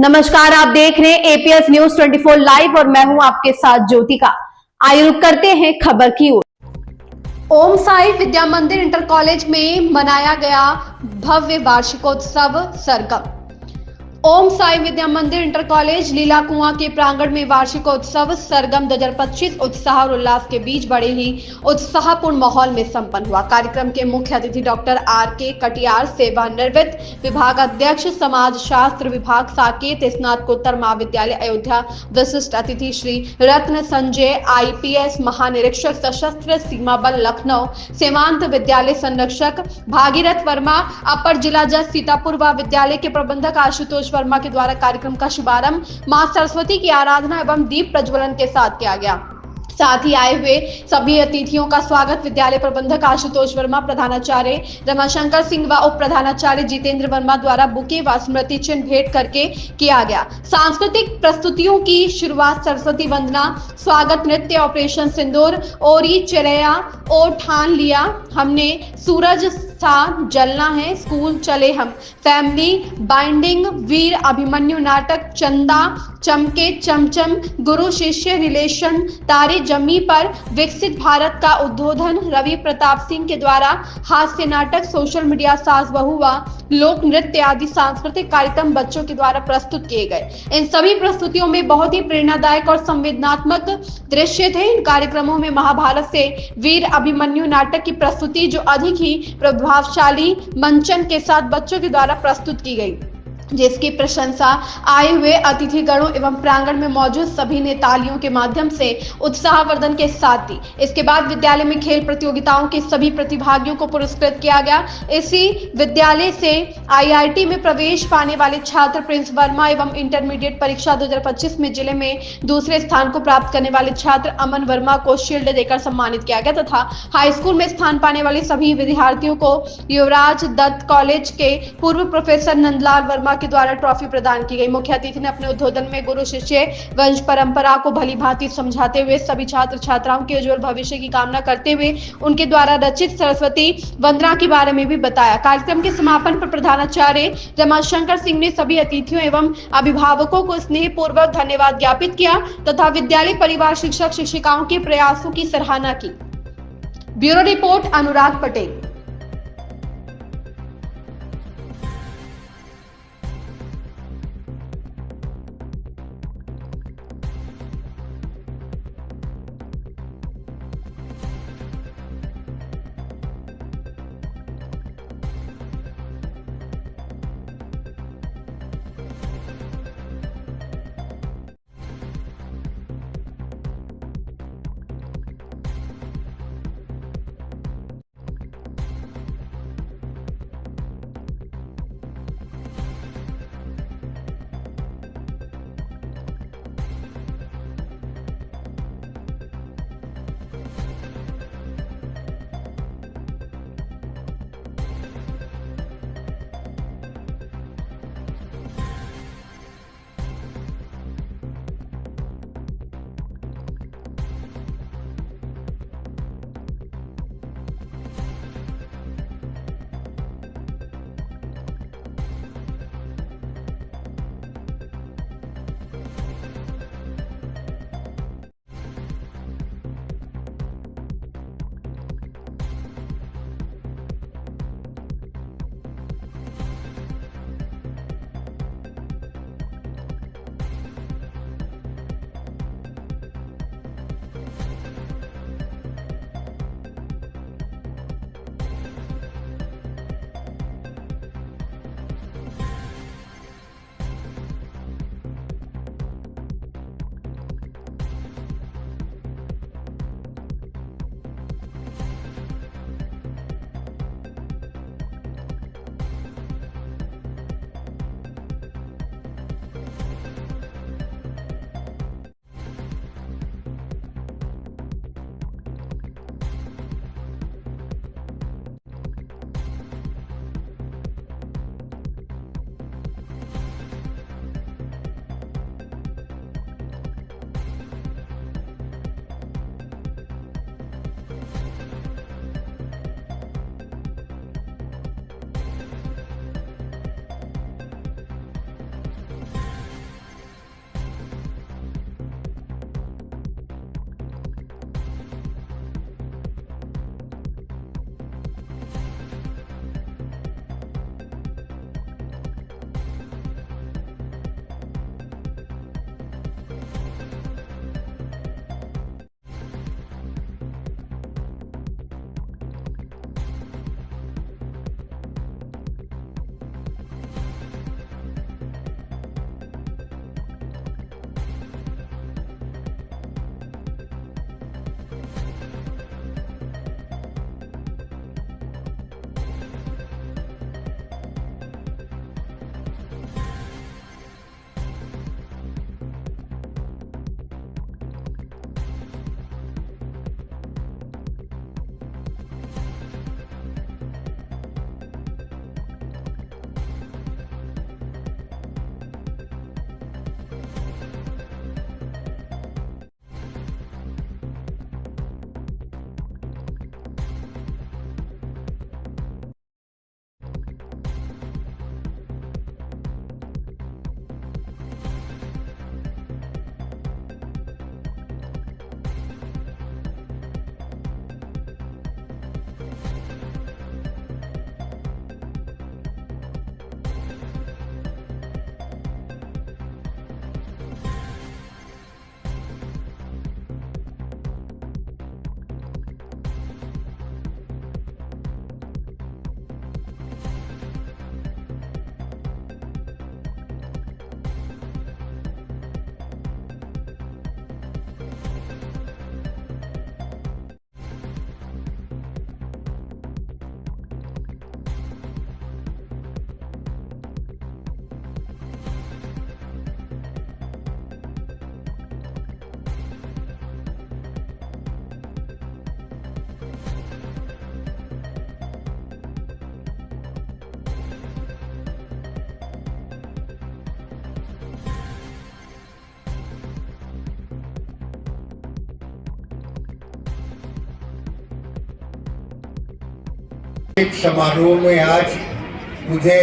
नमस्कार, आप देख रहे हैं एपीएस न्यूज 24 लाइव और मैं हूं आपके साथ ज्योतिका। आइए रुक करते हैं खबर की ओर। ओम साई विद्या मंदिर इंटर कॉलेज में मनाया गया भव्य वार्षिकोत्सव सरगम। ओम साई विद्या मंदिर इंटर कॉलेज लीला कुआं के प्रांगण में वार्षिकोत्सव सरगम 2025 उत्साह और उल्लास के बीच बड़े ही उत्साहपूर्ण माहौल में संपन्न हुआ। कार्यक्रम के मुख्य अतिथि डॉक्टर आर.के. कटियार, सेवानिवृत्त विभाग अध्यक्ष समाज शास्त्र विभाग साकेत स्नातकोत्तर महाविद्यालय अयोध्या, विशिष्ट अतिथि श्री रत्न संजय आईपीएस महानिरीक्षक सशस्त्र सीमा बल लखनऊ, सीमांत विद्यालय संरक्षक भागीरथ वर्मा, अपर जिला जज सीतापुर व विद्यालय के प्रबंधक आशुतोष वर्मा के द्वारा कार्यक्रम का शुभारंभ मां सरस्वती की आराधना एवं दीप प्रज्वलन के साथ किया गया। साथ ही आए हुए सभी अतिथियों का स्वागत विद्यालय प्रबंधक आशुतोष वर्मा, प्रधानाचार्य रमाशंकर सिंह व उप प्रधानाचार्य जितेंद्र वर्मा द्वारा बुके व स्मृति चिन्ह भेंट करके किया गया। सांस्कृतिक प्रस्तुतियों की शुरुआत सरस्वती वंदना, स्वागत नृत्य, ऑपरेशन सिंदूर, ओरी चिरैया ओ ठान लिया, हमने सूरज सा जलना है, स्कूल चले हम, फैमिली बाइंडिंग, वीर अभिमन्यु नाटक, चंदा चमके चमचम, गुरु शिष्य रिलेशन, तारे जमी पर, विकसित भारत का उद्बोधन, रवि प्रताप सिंह के द्वारा हास्य नाटक, सोशल मीडिया सास बहू व लोक नृत्य आदि सांस्कृतिक कार्यक्रम बच्चों के द्वारा प्रस्तुत किए गए। इन सभी प्रस्तुतियों में बहुत ही प्रेरणादायक और संवेदनात्मक दृश्य थे। इन कार्यक्रमों में महाभारत से वीर अभिमन्यु नाटक की प्रस्तुति जो अधिक ही प्रभावशाली मंचन के साथ बच्चों के द्वारा प्रस्तुत की गई, जिसकी प्रशंसा आए हुए अतिथिगणों एवं प्रांगण में मौजूद सभी ने तालियों के माध्यम से उत्साहवर्धन के साथ दी। इसके बाद विद्यालय में खेल प्रतियोगिताओं के सभी प्रतिभागियों को पुरस्कृत किया गया। इसी विद्यालय से आईआईटी में प्रवेश पाने वाले छात्र प्रिंस वर्मा एवं इंटरमीडिएट परीक्षा 2025 में जिले में दूसरे स्थान को प्राप्त करने वाले छात्र अमन वर्मा को शील्ड देकर सम्मानित किया गया तथा हाई स्कूल में स्थान पाने वाले सभी विद्यार्थियों को युवराज दत्त कॉलेज के पूर्व प्रोफेसर नंदलाल वर्मा के द्वारा ट्रॉफी प्रदान की गई। मुख्य अतिथि ने अपने उद्बोधन में गुरु शिष्य वंश परंपरा को भली भांति समझाते हुए सभी छात्र छात्राओं के उज्जवल भविष्य की कामना करते हुए उनके द्वारा रचित सरस्वती वंदना के बारे में भी बताया। कार्यक्रम के समापन पर प्रधानाचार्य रमाशंकर सिंह ने सभी अतिथियों एवं अभिभावकों को स्नेह पूर्वक धन्यवाद ज्ञापित किया तथा विद्यालय परिवार शिक्षक शिक्षिकाओं के प्रयासों की सराहना की। ब्यूरो रिपोर्ट अनुराग पटेल। एक समारोह में आज मुझे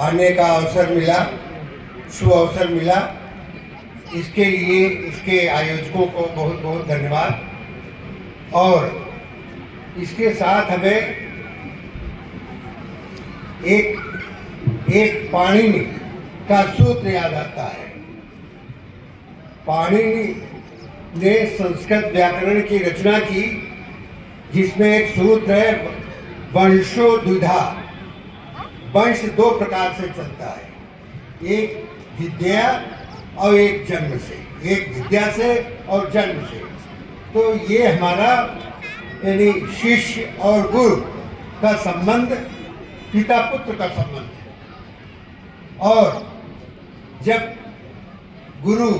आने का अवसर मिला, शुभ अवसर मिला। इसके लिए इसके आयोजकों को बहुत बहुत धन्यवाद। और इसके साथ हमें एक पाणिनि का सूत्र याद आता है। पाणिनि ने संस्कृत व्याकरण की रचना की, जिसमें एक सूत्र है वंशो द्विधा। वंश दो प्रकार से चलता है, एक विद्या और एक जन्म से, एक विद्या से और जन्म से। तो ये हमारा यानी शिष्य और गुरु का संबंध पिता पुत्र का संबंध है। और जब गुरु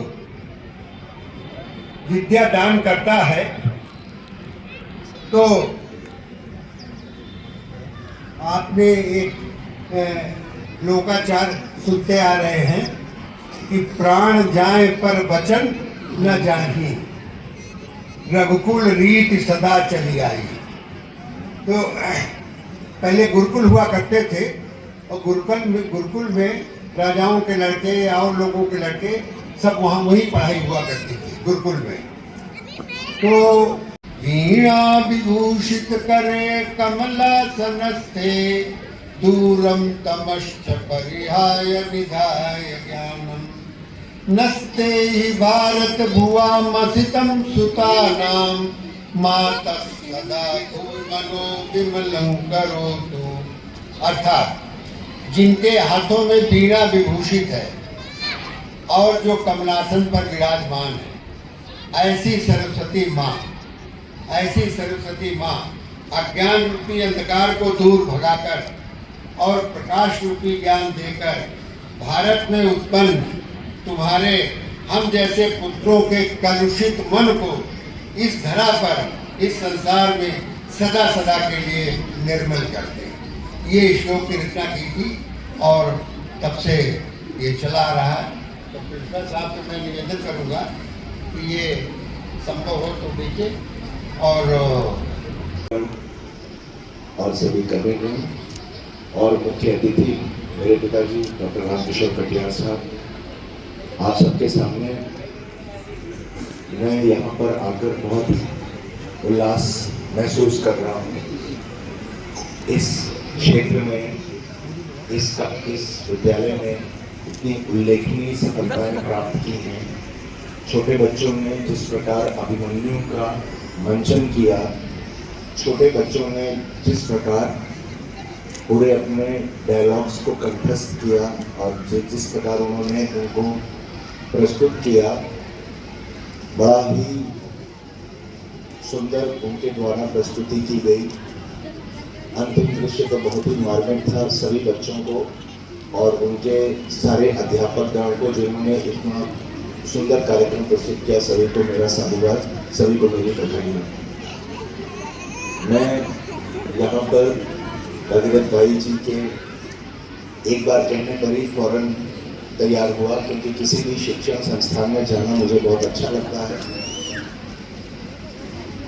विद्या दान करता है तो आपने एक लोकाचार सुनते आ रहे हैं कि प्राण जाए पर वचन न जाही, रघुकुल रीति सदा चली आई। तो पहले गुरुकुल हुआ करते थे और गुरुकुल में राजाओं के लड़के या और लोगों के लड़के सब वहीं पढ़ाई हुआ करती थी गुरुकुल में। तो वीणा विभूषित करे कमलासनस्थे, दूरम तमश्च परिहाय निधाय ज्ञानम, नस्ते ही भारत भुवा मसितम सुतानाम, माता सदा मनो विमलं करोतु। अर्थात जिनके हाथों में वीणा विभूषित है और जो कमलासन पर विराजमान है, ऐसी सरस्वती माँ अज्ञान रूपी अंधकार को दूर भगाकर और प्रकाश रूपी ज्ञान देकर भारत में उत्पन्न तुम्हारे हम जैसे पुत्रों के कलुषित मन को इस धरा पर, इस संसार में सदा सदा के लिए निर्मल कर दे। ये श्लोक की रचना की थी और तब से ये चला आ रहा है। तो प्रिंसिपल साहब से मैं निवेदन करूँगा कि ये संभव हो तो देखिए। और सभी करेंगे। और मुख्य अतिथि मेरे पिताजी डॉक्टर रामकिशोर कटियार साहब, आप सबके सामने मैं यहाँ पर आकर बहुत उल्लास महसूस कर रहा हूँ। इस क्षेत्र में इस विद्यालय में इतनी उल्लेखनीय सफलताएं प्राप्त की हैं। छोटे बच्चों ने जिस प्रकार अभिमन्यु का मंचन किया, छोटे बच्चों ने जिस प्रकार पूरे अपने डायलॉग्स को कंठस्थ किया और जिस प्रकार उन्होंने उनको प्रस्तुत किया, बड़ा ही सुंदर उनके द्वारा प्रस्तुति की गई। अंतिम दृश्य तो बहुत ही मार्मिक था सभी बच्चों को और उनके सारे अध्यापकगण को जिन्होंने इतना सुंदर कार्यक्रम प्रस्तुत किया। सभी को मेरा साधुवाद, सभी को मेरी बधाई। मैं यहाँ पर भगीरथ भाई जी के एक बार कहने पर ही फौरन तैयार हुआ, क्योंकि किसी भी शिक्षण संस्थान में जाना मुझे बहुत अच्छा लगता है।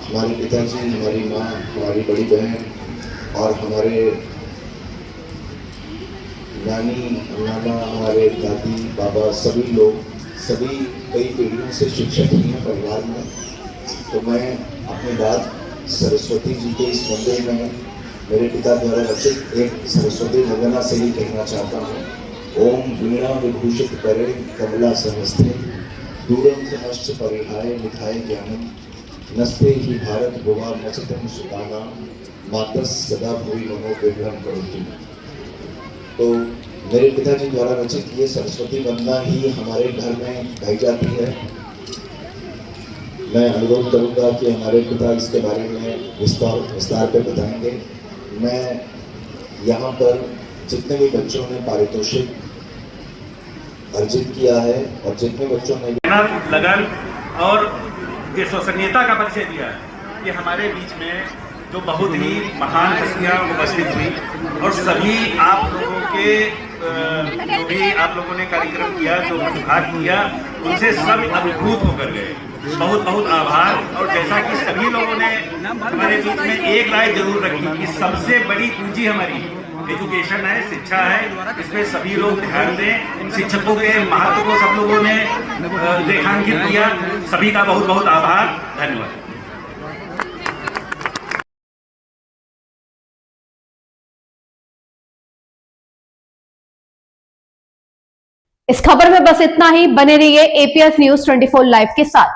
हमारे पिताजी, हमारी माँ, हमारी बड़ी बहन और हमारे नानी, नाना, हमारे दादी, बाबा, सभी लोग, सभी कई पीढ़ियों से शिक्षक ही हैं परिवार में। तो मैं अपनी बात सरस्वती जी के इस मंदिर में मेरे पिता द्वारा रचित एक सरस्वती वंदना से ही कहना चाहता हूँ। ओम वीणा विभूषित करे कमला समस्ते, दूरम तमश्च परिहाय निधाय ज्ञानम, नस्ते ही भारत भुवा मचितम सुताना, मातस सदा भूमि मनो विमलं करोतु। तो मेरे पिताजी द्वारा रचित ये सरस्वती वंदना ही हमारे घर में गाई जाती है। मैं अनुरोध करूंगा कि हमारे पिता इसके बारे में विस्तार पे बताएंगे। मैं यहाँ पर जितने भी बच्चों ने पारितोषिक अर्जित किया है और जितने बच्चों ने लगन और विश्वसनीयता का परिचय दिया है, ये हमारे बीच में जो बहुत ही महान हस्तियाँ उपस्थित हुई और सभी आप लोगों के जो भी आप लोगों ने कार्यक्रम किया, जो प्रतिभाग किया, उनसे सब अभिभूत होकर गए। बहुत बहुत आभार। और जैसा कि सभी लोगों ने हमारे बीच में एक राय जरूर रखी कि सबसे बड़ी पूंजी हमारी एजुकेशन है, शिक्षा है, इसमें सभी लोग ध्यान दें। शिक्षकों के महत्व को सब लोगों ने रेखांकित किया। सभी का बहुत बहुत आभार, धन्यवाद। इस खबर में बस इतना ही। बने रहिए एपीएस न्यूज 24 लाइव के साथ।